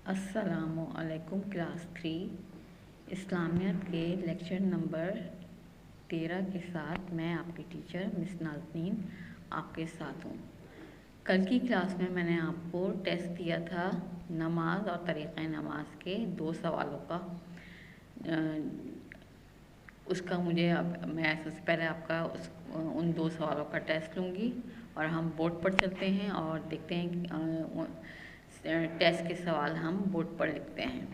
अस्सलामुअलैकुम क्लास 3 इस्लामियत के lecture number 13 के साथ मैं आपकी टीचर मिस नाज़नीन आपके साथ हूँ। कल की क्लास में मैंने आपको टेस्ट दिया था नमाज और तरीक़े नमाज के 2 सवालों का। उसका मैं सबसे पहले आपका उन 2 सवालों का टेस्ट लूँगी और हम बोर्ड पर चलते हैं और देखते हैं कि टेस्ट के सवाल हम बोर्ड पर लिखते हैं।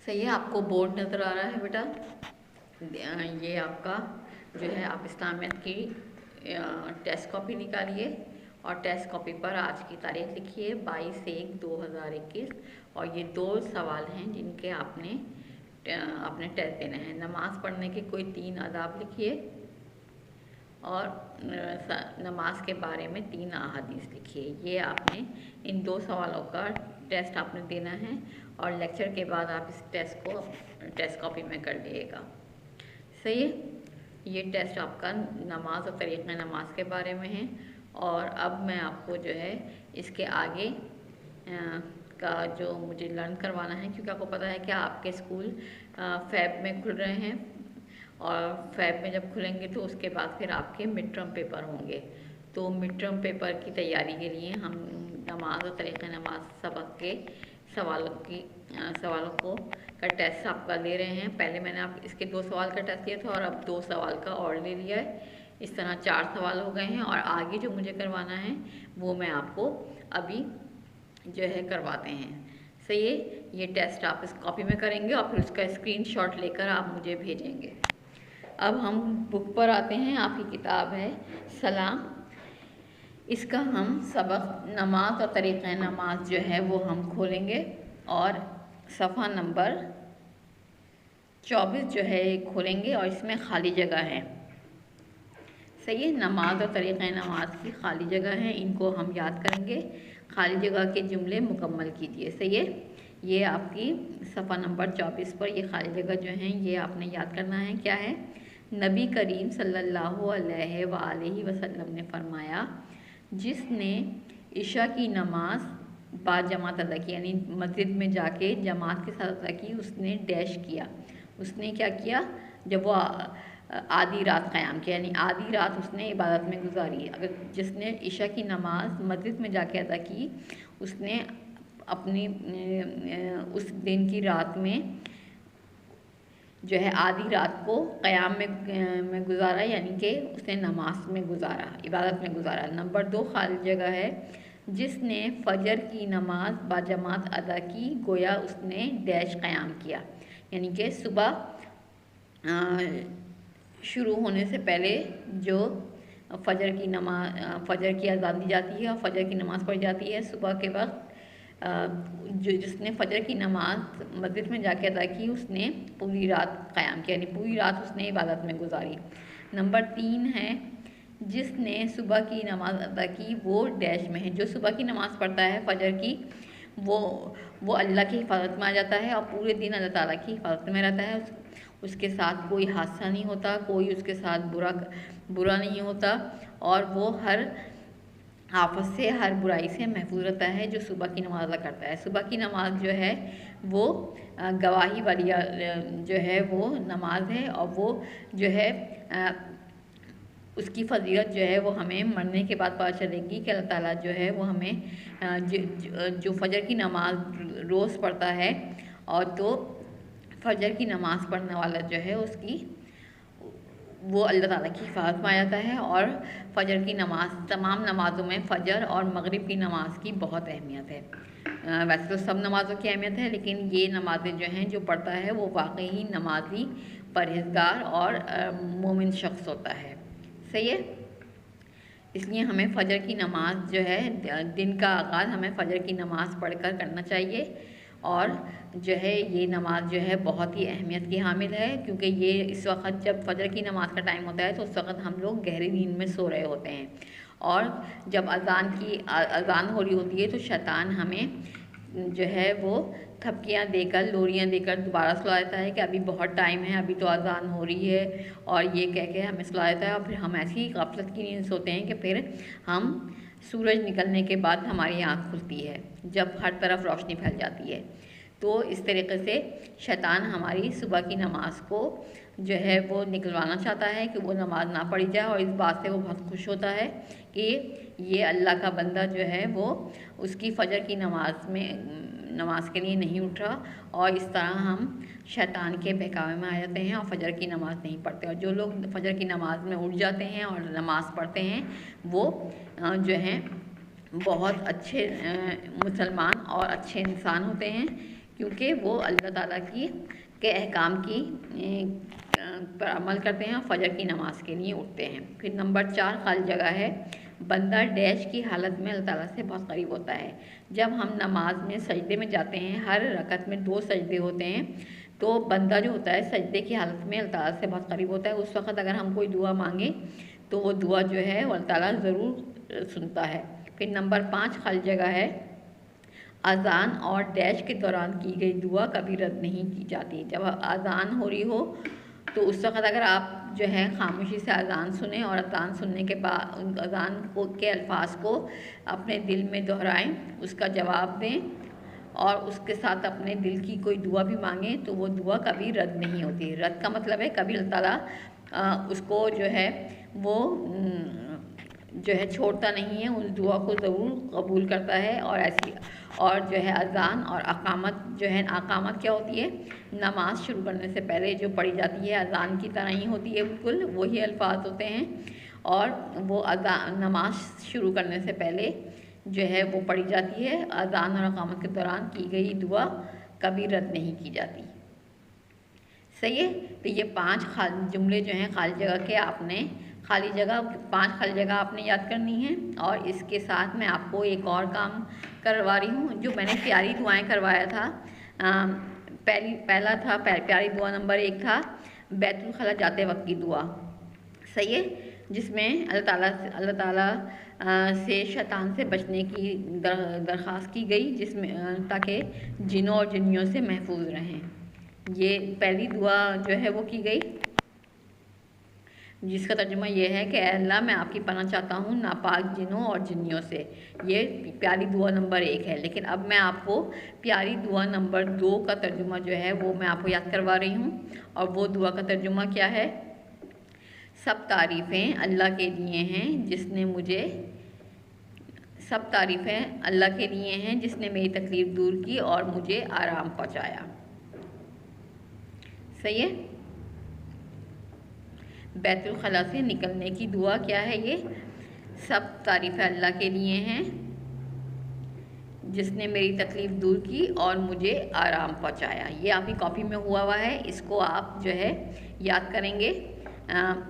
सही है, आपको बोर्ड नज़र आ रहा है बेटा? ये आपका जो है, आप इस्लामियत की टेस्ट कॉपी निकालिए और टेस्ट कॉपी पर आज की तारीख लिखिए 22/1/2021 और ये 2 सवाल हैं जिनके आपने टेस्ट देना है। नमाज पढ़ने के कोई 3 आदाब लिखिए और नमाज के बारे में 3 अहादीस लिखिए। ये आपने इन 2 सवालों का टेस्ट आपने देना है और लेक्चर के बाद आप इस टेस्ट को टेस्ट कॉपी में कर लीजिएगा। सही है, ये टेस्ट आपका नमाज और तरीक़े नमाज के बारे में है। और अब मैं आपको जो है इसके आगे का जो मुझे लर्न करवाना है, क्योंकि आपको पता है कि आपके स्कूल फ़ेब में खुल रहे हैं और फ़ेब में जब खुलेंगे तो उसके बाद फिर आपके मिड टर्म पेपर होंगे। तो मिड टर्म पेपर की तैयारी के लिए हम नमाज और तरीक़े नमाज सबक के सवालों को का टेस्ट आपका ले रहे हैं। पहले मैंने आप इसके 2 सवाल का टेस्ट लिया था और अब 2 सवाल का और ले लिया है। इस तरह 4 सवाल हो गए हैं और आगे जो मुझे करवाना है वो मैं आपको अभी जो है करवाते हैं। सही है, ये टेस्ट आप इस कॉपी में करेंगे और फिर उसका स्क्रीनशॉट लेकर आप मुझे भेजेंगे। अब हम बुक पर आते हैं। आपकी किताब है सलाम। इसका हम सबक नमाज और तरीक़े नमाज जो है वो हम खोलेंगे और सफ़ा नंबर 24 जो है खोलेंगे और इसमें खाली जगह है। सही है, नमाज और तरीक़े नमाज की खाली जगह है, इनको हम याद करेंगे। खाली जगह के जुमले मुकम्मल कीजिए। सही है, ये आपकी सफ़ा नंबर 24 पर ये खाली जगह जो हैं ये आपने याद करना है। क्या है? नबी करीम सल्लल्लाहु अलैहि वसल्लम ने फरमाया, जिसने इशा की नमाज बाजमात अदा की, यानी मस्जिद में जाके जमात के साथ अदा की, उसने डैश किया। उसने क्या किया? जब वो आधी रात क़याम किया, यानी आधी रात उसने इबादत में गुजारी। अगर जिसने इशा की नमाज मस्जिद में जाके अदा की, उसने अपनी उस दिन की रात में जो है आधी रात को क़याम में गुजारा, यानी कि उसने नमाज में गुजारा, इबादत में गुजारा। नंबर 2 खाली जगह है, जिसने फ़जर की नमाज बाजमात अदा की, गोया उसने डैश क़याम किया, यानी कि सुबह शुरू होने से पहले जो फ़जर की अज़ान दी जाती है और फ़जर की नमाज़ पढ़ी जाती है सुबह के वक्त, जिसने फ़जर की नमाज मस्जिद में जाके अदा की, उसने पूरी रात क़याम किया, यानी पूरी रात उसने इबादत में गुजारी। नंबर 3 है, जिसने सुबह की नमाज अदा की, वो डैश में है। जो सुबह की नमाज़ पढ़ता है फ़जर की, वो अल्लाह की हिफाजत में आ जाता है और पूरे दिन अल्लाह ताला की हिफाजत में रहता है। उसके साथ कोई हादसा नहीं होता, कोई उसके साथ बुरा नहीं होता और वो हर आफत से, हर बुराई से महफूज रहता है जो सुबह की नमाज अदा करता है। सुबह की नमाज जो है वो गवाही वाली जो है वो नमाज है और वो जो है उसकी फ़जीलत जो है वो हमें मरने के बाद पता चलेगी कि अल्लाह ताला जो है वो हमें जो फ़जर की नमाज रोज़ पढ़ता है, और तो फ़जर की नमाज़ पढ़ने वाला जो है उसकी वो अल्लाह ताला की हिफाजत में आ जाता है। और फ़जर की नमाज़, तमाम नमाज़ों में फ़जर और मगरिब की नमाज़ की बहुत अहमियत है। वैसे तो सब नमाज़ों की अहमियत है, लेकिन ये नमाज़ें जो हैं जो पढ़ता है वो वाकई ही नमाजी, परहेज़गार और मोमिन शख्स होता है। सही है, इसलिए हमें फ़जर की नमाज जो है, दिन का आगाज़ हमें फ़जर की नमाज़ पढ़कर करना चाहिए। और जो है ये नमाज जो है बहुत ही अहमियत की हामिल है, क्योंकि ये इस वक्त जब फ़जर की नमाज़ का टाइम होता है तो उस वक्त हम लोग गहरी नींद में सो रहे होते हैं, और जब अज़ान हो रही होती है तो शैतान हमें जो है वो थपकियाँ देकर, लोरियाँ देकर दोबारा सुला देता है कि अभी बहुत टाइम है, अभी तो अज़ान हो रही है, और ये कह के हमें सुला देता है। और फिर हम ऐसी गफलत की नींद सोते हैं कि फिर हम सूरज निकलने के बाद हमारी आँख खुलती है, जब हर तरफ रोशनी फैल जाती है। तो इस तरीके से शैतान हमारी सुबह की नमाज को जो है वो निकलवाना चाहता है कि वो नमाज ना पढ़ी जाए, और इस बात से वो बहुत खुश होता है कि ये अल्लाह का बंदा जो है वो उसकी फ़जर की नमाज के लिए नहीं उठ रहा, और इस तरह हम शैतान के बहकावे में आ जाते हैं और फ़जर की नमाज़ नहीं पढ़ते। और जो लोग फ़जर की नमाज में उठ जाते हैं और नमाज़ पढ़ते हैं वो जो हैं बहुत अच्छे मुसलमान और अच्छे इंसान होते हैं, क्योंकि वो अल्लाह ताला के अहकाम की पर अमल करते हैं और फ़जर की नमाज के लिए उठते हैं। फिर नंबर 4 खाली जगह है। बंदा डैश की हालत में अल्लाह ताला से बहुत करीब होता है। जब हम नमाज में सजदे में जाते हैं, हर रकत में 2 सजदे होते हैं, तो बंदा जो होता है सजदे की हालत में अल्लाह ताला से बहुत करीब होता है। उस वक़्त अगर हम कोई दुआ मांगे तो वो दुआ जो है वो अल्लाह ताला ज़रूर सुनता है। फिर नंबर 5 खाली जगह है। अज़ान और डैश के दौरान की गई दुआ कभी रद्द नहीं की जाती। जब अज़ान हो रही हो तो उस वक़्त अगर आप जो है खामोशी से अज़ान सुने और अज़ान सुनने के बाद अज़ान को के अल्फाज को अपने दिल में दोहराएं, उसका जवाब दें और उसके साथ अपने दिल की कोई दुआ भी मांगें, तो वो दुआ कभी रद्द नहीं होती। रद्द का मतलब है कभी अल्लाह ताला उसको जो है वो जो है छोड़ता नहीं है, उस दुआ को ज़रूर कबूल करता है। और ऐसी और जो है अज़ान और अकामत जो है, अकामत क्या होती है? नमाज शुरू करने से पहले जो पढ़ी जाती है, अज़ान की तरह ही होती है, बिल्कुल वही अल्फाज होते हैं, और वो अज़ान नमाज शुरू करने से पहले जो है वो पढ़ी जाती है। अज़ान और अकामत के दौरान की गई दुआ कभी रद्द नहीं की जाती। सही है। तो ये 5 जुमले जो हैं खाली जगह के, आपने खाली जगह 5 खाली जगह आपने याद करनी है। और इसके साथ मैं आपको एक और काम करवा रही हूँ, जो मैंने प्यारी दुआएं करवाया था। पहला था प्यारी दुआ नंबर 1 था बैतुल खला जाते वक्त की दुआ। सही है, जिसमें अल्लाह ताला से शैतान से बचने की दरख्वास्त की गई, जिसमें ताकि जिनों और जिन्नियों से महफूज रहें। ये पहली दुआ जो है वो की गई, जिसका तर्जुमा ये है कि अल्लाह मैं आपकी पनाह चाहता हूँ नापाक जिनों और जिन्नियों से। ये प्यारी दुआ नंबर 1 है। लेकिन अब मैं आपको प्यारी दुआ नंबर 2 का तर्जुमा जो है वो मैं आपको याद करवा रही हूँ। और वो दुआ का तर्जुमा क्या है? सब तारीफ़ें अल्लाह के लिए हैं जिसने मुझे सब तारीफ़ें अल्लाह के लिए हैं जिसने मेरी तकलीफ़ दूर की और मुझे आराम पहुँचाया। सही है। बैतुल खला से निकलने की दुआ क्या है? ये सब तारीफ़ें अल्लाह के लिए हैं जिसने मेरी तकलीफ़ दूर की और मुझे आराम पहुंचाया। ये आपकी कॉपी में हुआ है, इसको आप जो है याद करेंगे।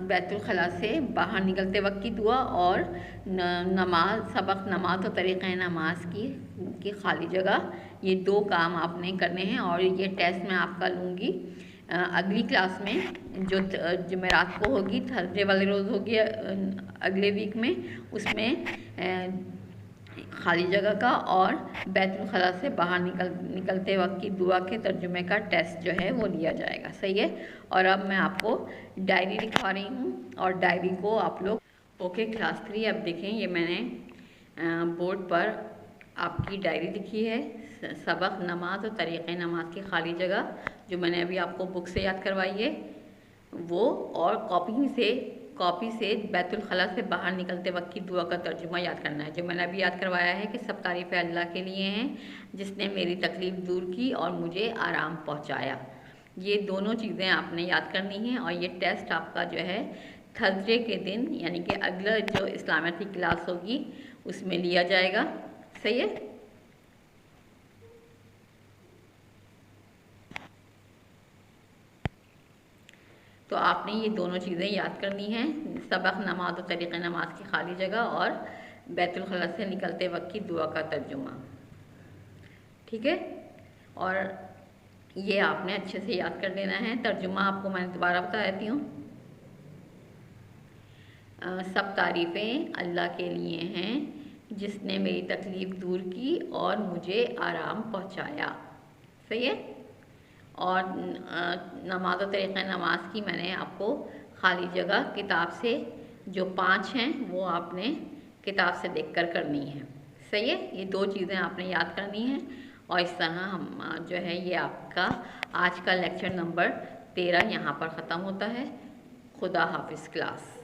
बैतुल खला से बाहर निकलते वक्त की दुआ और सबक नमाज और तरीक़े नमाज की खाली जगह, ये 2 काम आपने करने हैं। और ये टेस्ट मैं आपका लूँगी अगली क्लास में, जो जुमेरात को होगी, थर्सडे वाले रोज़ होगी अगले वीक में। उसमें खाली जगह का और बैतुल खला से बाहर निकलते वक्त की दुआ के तर्जुमे का टेस्ट जो है वो लिया जाएगा। सही है। और अब मैं आपको डायरी लिखवा रही हूँ, और डायरी को आप लोग ओके क्लास 3 अब देखें। ये मैंने बोर्ड पर आपकी डायरी लिखी है, सबक नमाज और तरीक़े नमाज की खाली जगह, जो मैंने अभी आपको बुक से याद करवाई है वो, और कॉपी से बैतुल खला से बाहर निकलते वक्त की दुआ का तर्जुमा याद करना है, जो मैंने अभी याद करवाया है कि सब तारीफ़ें अल्लाह के लिए हैं जिसने मेरी तकलीफ़ दूर की और मुझे आराम पहुंचाया। ये दोनों चीज़ें आपने याद करनी हैं। और ये टेस्ट आपका जो है थर्सडे के दिन, यानी कि अगला जो इस्लामिया की क्लास होगी उसमें लिया जाएगा। सही है। तो आपने ये दोनों चीज़ें याद करनी हैं, सबक नमाज और तरीक़े नमाज की खाली जगह और बैतुल खला से निकलते वक्त की दुआ का तर्जुमा। ठीक है। और ये आपने अच्छे से याद कर लेना है। तर्जुमा आपको मैंने दोबारा बता देती हूँ। सब तारीफ़ें अल्लाह के लिए हैं जिसने मेरी तकलीफ़ दूर की और मुझे आराम पहुंचाया। सही है। और नमाज और तरीक़ा नमाज की मैंने आपको खाली जगह किताब से जो 5 हैं वो आपने किताब से देखकर करनी है। सही है। ये 2 चीज़ें आपने याद करनी हैं। और इस तरह हम जो है ये आपका आज का लेक्चर नंबर 13 यहाँ पर ख़त्म होता है। खुदा हाफिज़ क्लास।